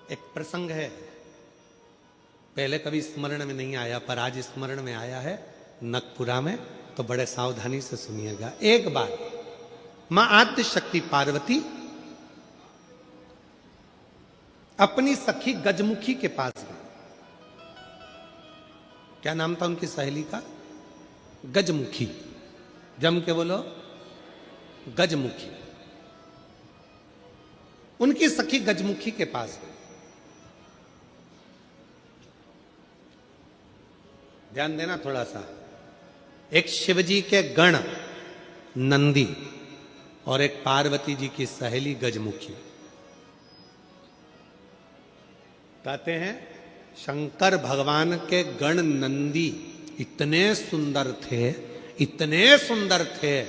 एक प्रसंग है, पहले कभी स्मरण में नहीं आया पर आज स्मरण में आया है नखपुरा में, तो बड़े सावधानी से सुनिएगा। एक बार मां आद्य शक्ति पार्वती अपनी सखी गजमुखी के पास गई। क्या नाम था उनकी सहेली का? गजमुखी। जम के बोलो, गजमुखी। उनकी सखी गजमुखी के पास गई। ध्यान देना थोड़ा सा। एक शिवजी के गण नंदी और एक पार्वती जी की सहेली गजमुखी। कहते हैं शंकर भगवान के गण नंदी इतने सुंदर थे, इतने सुंदर थे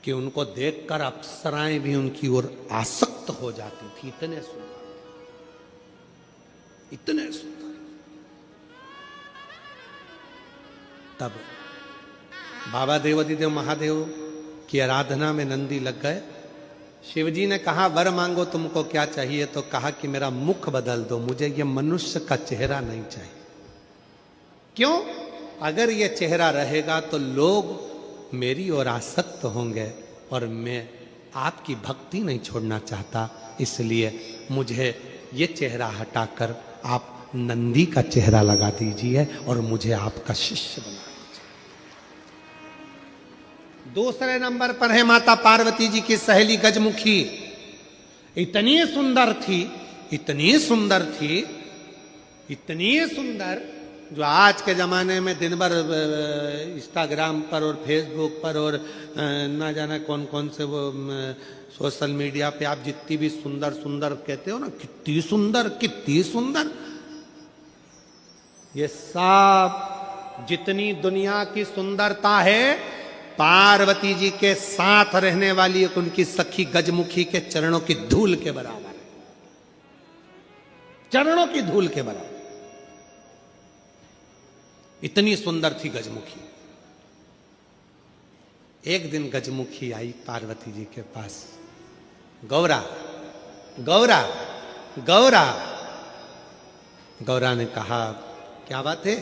कि उनको देखकर अप्सराएं भी उनकी ओर आसक्त हो जाती थी। इतने सुंदर, इतने सुंदर। तब बाबा देवादिदेव महादेव की आराधना में नंदी लग गए। शिवजी ने कहा वर मांगो तुमको क्या चाहिए, तो कहा कि मेरा मुख बदल दो, मुझे ये मनुष्य का चेहरा नहीं चाहिए। क्यों? अगर ये चेहरा रहेगा तो लोग मेरी ओर आसक्त होंगे और मैं आपकी भक्ति नहीं छोड़ना चाहता, इसलिए मुझे ये चेहरा हटाकर आप नंदी का चेहरा लगा दीजिए और मुझे आपका शिष्य बना दीजिए। दूसरे नंबर पर है माता पार्वती जी की सहेली गजमुखी। इतनी सुंदर थी, इतनी सुंदर थी, इतनी सुंदर, जो आज के जमाने में दिन भर इंस्टाग्राम पर और फेसबुक पर और ना जाना कौन कौन से वो सोशल मीडिया पे आप जितनी भी सुंदर सुंदर कहते हो ना, कितनी सुंदर, कितनी सुंदर, ये सब जितनी दुनिया की सुंदरता है पार्वती जी के साथ रहने वाली एक उनकी सखी गजमुखी के चरणों की धूल के बराबर है। चरणों की धूल के बराबर। इतनी सुंदर थी गजमुखी। एक दिन गजमुखी आई पार्वती जी के पास। गौरा, गौरा, गौरा। गौरा ने कहा क्या बात है,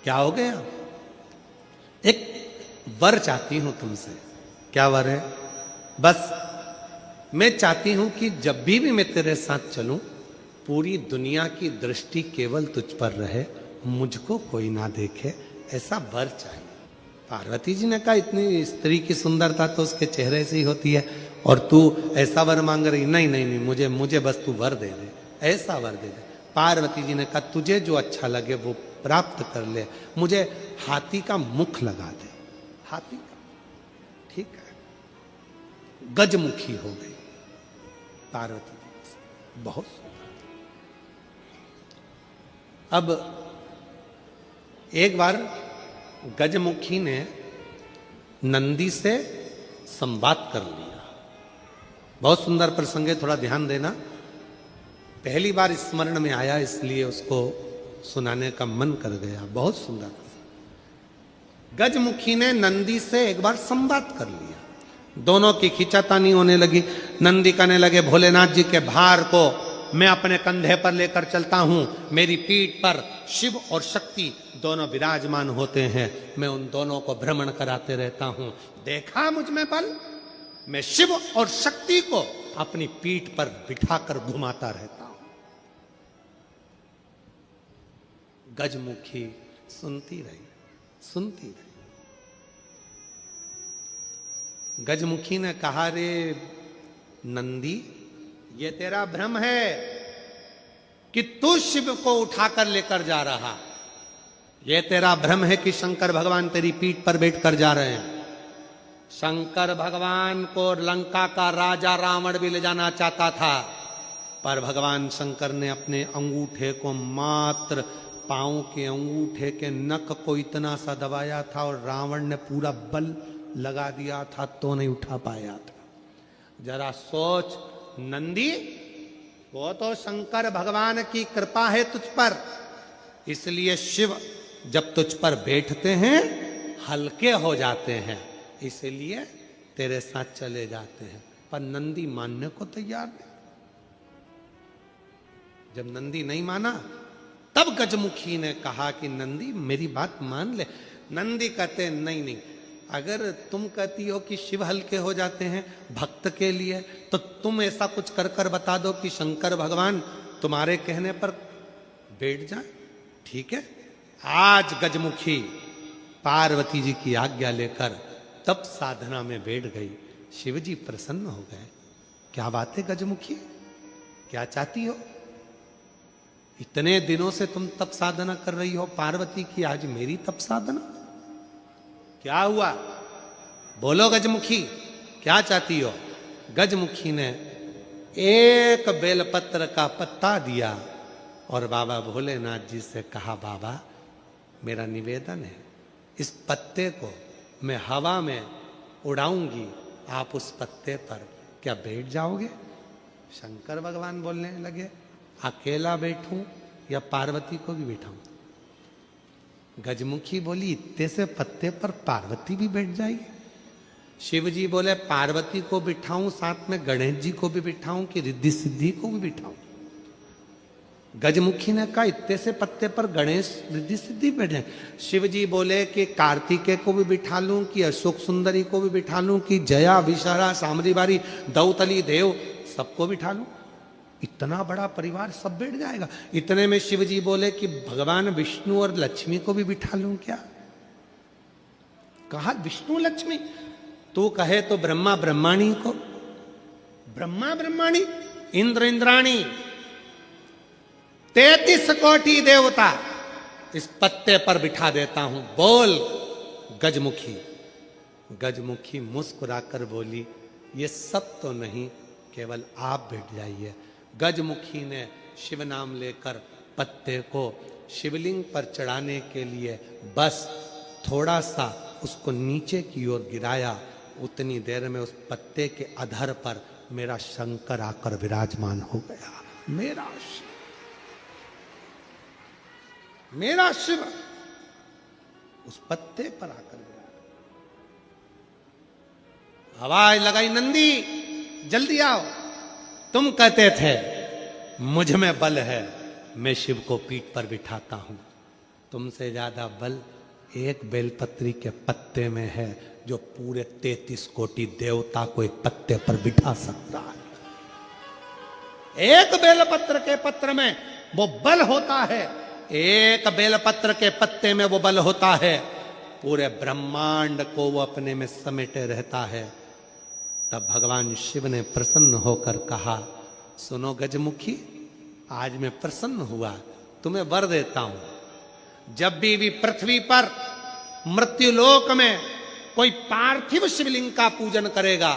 क्या हो गया? एक वर चाहती हूं तुमसे। क्या वर है? बस मैं चाहती हूं कि जब भी मैं तेरे साथ चलूं पूरी दुनिया की दृष्टि केवल तुझ पर रहे, मुझको कोई ना देखे, ऐसा वर चाहिए। पार्वती जी ने कहा इतनी स्त्री की सुंदरता तो उसके चेहरे से ही होती है और तू ऐसा वर मांग रही? नहीं नहीं नहीं, मुझे मुझे बस तू वर दे दे, ऐसा वर दे दे। पार्वती जी ने कहा तुझे जो अच्छा लगे वो प्राप्त कर ले, मुझे हाथी का मुख लगा दे। हाथी का, ठीक है। गजमुखी हो गई पार्वती जी, बहुत सुंदर। अब एक बार गजमुखी ने नंदी से संवाद कर लिया। बहुत सुंदर प्रसंग है, थोड़ा ध्यान देना। पहली बार स्मरण में आया इसलिए उसको सुनाने का मन कर गया। बहुत सुंदर। गजमुखी ने नंदी से एक बार संवाद कर लिया। दोनों की खींचातानी होने लगी। नंदी कहने लगे भोलेनाथ जी के भार को मैं अपने कंधे पर लेकर चलता हूं, मेरी पीठ पर शिव और शक्ति दोनों विराजमान होते हैं, मैं उन दोनों को भ्रमण कराते रहता हूं। देखा मुझ में बल, मैं शिव और शक्ति को अपनी पीठ पर बिठाकर घुमाता रहता हूं। गजमुखी सुनती रही, सुनती रही। गजमुखी ने कहा रे नंदी, ये तेरा भ्रम है कि तू शिव को उठाकर लेकर जा रहा। ये तेरा भ्रम है कि शंकर भगवान तेरी पीठ पर बैठकर जा रहे हैं। शंकर भगवान को लंका का राजा रावण भी ले जाना चाहता था, पर भगवान शंकर ने अपने अंगूठे को, मात्र पांव के अंगूठे के नख को इतना सा दबाया था और रावण ने पूरा बल लगा दिया था तो नहीं उठा पाया था। जरा सोच नंदी, वो तो शंकर भगवान की कृपा है तुझ पर, इसलिए शिव जब तुझ पर बैठते हैं हल्के हो जाते हैं, इसलिए तेरे साथ चले जाते हैं। पर नंदी मानने को तैयार नहीं। जब नंदी नहीं माना तब गजमुखी ने कहा कि नंदी मेरी बात मान ले। नंदी कहते नहीं नहीं, अगर तुम कहती हो कि शिव हल्के हो जाते हैं भक्त के लिए, तो तुम ऐसा कुछ कर कर बता दो कि शंकर भगवान तुम्हारे कहने पर बैठ जाए। ठीक है। आज गजमुखी पार्वती जी की आज्ञा लेकर तब साधना में बैठ गई। शिव जी प्रसन्न हो गए। क्या बात है गजमुखी, क्या चाहती हो? इतने दिनों से तुम तप साधना कर रही हो पार्वती की, आज मेरी तप साधना? क्या हुआ? बोलो गजमुखी, क्या चाहती हो? गजमुखी ने एक बेलपत्र का पत्ता दिया और बाबा भोलेनाथ जी से कहा, बाबा मेरा निवेदन है, इस पत्ते को मैं हवा में उड़ाऊंगी, आप उस पत्ते पर क्या बैठ जाओगे? शंकर भगवान बोलने लगे, अकेला बैठूं या पार्वती को भी बैठाऊं? गजमुखी बोली, इतने से पत्ते पर पार्वती भी बैठ जाएगी? शिव जी बोले, पार्वती को बिठाऊं, साथ में गणेश जी को भी बिठाऊं कि रिद्धि सिद्धि को भी बिठाऊं? गजमुखी ने कहा, इतने से पत्ते पर गणेश रिद्धि सिद्धि बैठे। शिव जी बोले कि कार्तिकेय को भी बिठा लूं, कि अशोक सुंदरी को भी बिठा लूं, कि जया विशारा सामरी बारी दौतली देव सबको बिठा लूं? इतना बड़ा परिवार सब बैठ जाएगा? इतने में शिव जी बोले कि भगवान विष्णु और लक्ष्मी को भी बिठा लूं क्या? कहा विष्णु लक्ष्मी, तू कहे तो ब्रह्मा ब्रह्माणी को, ब्रह्मा ब्रह्माणी, इंद्र इंद्राणी, 33 कोटि देवता इस पत्ते पर बिठा देता हूं, बोल गजमुखी। गजमुखी मुस्कुराकर बोली, ये सब तो नहीं, केवल आप बैठ जाइए। गजमुखी ने शिव नाम लेकर पत्ते को शिवलिंग पर चढ़ाने के लिए बस थोड़ा सा उसको नीचे की ओर गिराया। उतनी देर में उस पत्ते के अधर पर मेरा शंकर आकर विराजमान हो गया। मेरा शिव, मेरा शिव उस पत्ते पर आकर विराजमान। आवाज लगाई, नंदी जल्दी आओ। तुम कहते थे मुझ में बल है, मैं शिव को पीठ पर बिठाता हूं। तुमसे ज्यादा बल एक बेलपत्री के पत्ते में है, जो पूरे 33 कोटि देवता को एक पत्ते पर बिठा सकता है। एक बेलपत्र के पत्र में वो बल होता है, एक बेलपत्र के पत्ते में वो बल होता है, पूरे ब्रह्मांड को वो अपने में समेटे रहता है। तब भगवान शिव ने प्रसन्न होकर कहा, सुनो गजमुखी, आज मैं प्रसन्न हुआ, तुम्हें वर देता हूं। जब भी पृथ्वी पर मृत्युलोक में कोई पार्थिव शिवलिंग का पूजन करेगा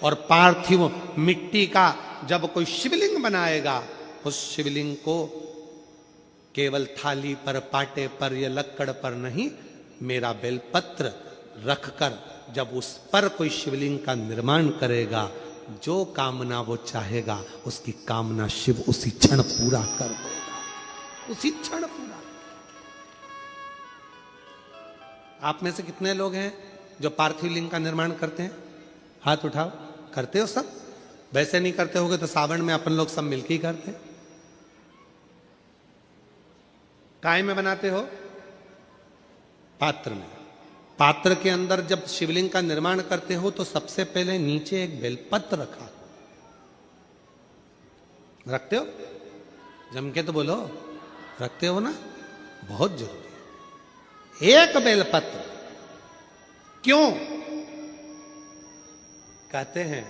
और पार्थिव मिट्टी का जब कोई शिवलिंग बनाएगा, उस शिवलिंग को केवल थाली पर, पाटे पर या लक्कड़ पर नहीं, मेरा बेलपत्र रखकर जब उस पर कोई शिवलिंग का निर्माण करेगा, जो कामना वो चाहेगा उसकी कामना शिव उसी क्षण पूरा कर देगा, उसी क्षण पूरा। आप में से कितने लोग हैं जो पार्थिव लिंग का निर्माण करते हैं? हाथ उठाओ। करते हो सब? वैसे नहीं करते होगे तो सावन में अपन लोग सब मिलकर ही करते हैं। काय में बनाते हो? पात्र में। पात्र के अंदर जब शिवलिंग का निर्माण करते हो तो सबसे पहले नीचे एक बेलपत्र रखा, रखते हो? जम के तो बोलो, रखते हो ना? बहुत जरूरी है एक बेलपत्र। क्यों? कहते हैं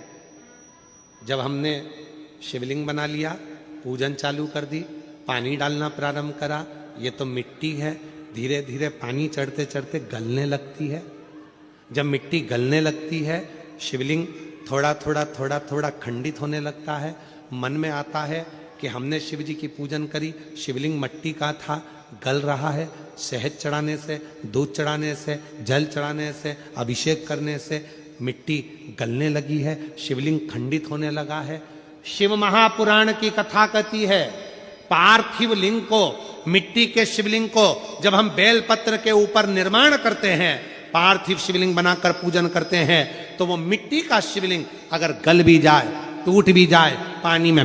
जब हमने शिवलिंग बना लिया, पूजन चालू कर दी, पानी डालना प्रारंभ करा, ये तो मिट्टी है, धीरे धीरे पानी चढ़ते चढ़ते गलने लगती है। जब मिट्टी गलने लगती है, शिवलिंग थोड़ा थोड़ा थोड़ा थोड़ा खंडित होने लगता है। मन में आता है कि हमने शिव जी की पूजन करी, शिवलिंग मिट्टी का था, गल रहा है। शहद चढ़ाने से, दूध चढ़ाने से, जल चढ़ाने से, अभिषेक करने से मिट्टी गलने लगी है, शिवलिंग खंडित होने लगा है। शिव महापुराण की कथा कहती है, पार्थिव लिंग को, मिट्टी के शिवलिंग को जब हम बेलपत्र के ऊपर निर्माण करते हैं, पार्थिव शिवलिंग बनाकर पूजन करते हैं, तो वो मिट्टी का शिवलिंग अगर गल भी जाए, टूट भी जाए, पानी में